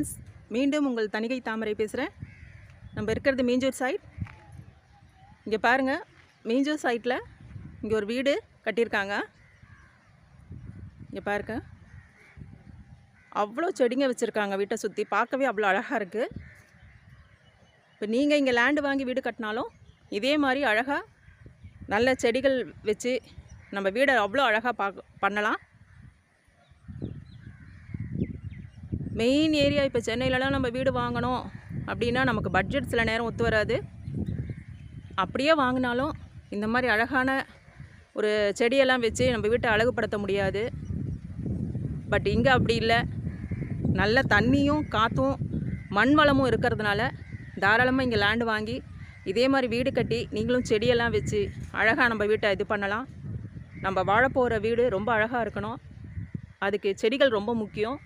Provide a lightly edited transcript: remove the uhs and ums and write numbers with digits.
Friends, மீண்டும் உங்கள் தணிகை தாமரை பேசுகிறேன். நம்ம இருக்கிறது மீஞ்சூர் சைட். இங்கே பாருங்கள், மீஞ்சூர் சைட்டில் இங்கே ஒரு வீடு கட்டியிருக்காங்க. இங்கே பாருங்க, அவ்வளோ செடிங்க வச்சுருக்காங்க. வீட்டை சுற்றி பார்க்கவே அவ்வளோ அழகாக இருக்குது. இப்போ நீங்கள் இங்கே லேண்டு வாங்கி வீடு கட்டினாலும் இதே மாதிரி அழகாக நல்ல செடிகள் வச்சு நம்ம வீடை அவ்வளோ அழகாக பண்ணலாம். மெயின் ஏரியா இப்போ சென்னையிலலாம் நம்ம வீடு வாங்கணும் அப்படின்னா நமக்கு பட்ஜெட் சில நேரம் ஒத்து வராது. அப்படியே வாங்கினாலும் இந்த மாதிரி அழகான ஒரு செடியெல்லாம் வச்சு நம்ம வீட்டை அழகுபடுத்த முடியாது. பட் இங்கே அப்படி இல்லை. நல்ல தண்ணியும் காற்றும் மண் வளமும் இருக்கிறதுனால தாராளமாக இங்கே லேண்டு வாங்கி இதே மாதிரி வீடு கட்டி நீங்களும் செடியெல்லாம் வச்சு அழகாக நம்ம வீட்டை இது பண்ணலாம். நம்ம வாழப்போகிற வீடு ரொம்ப அழகாக இருக்கணும். அதுக்கு செடிகள் ரொம்ப முக்கியம்.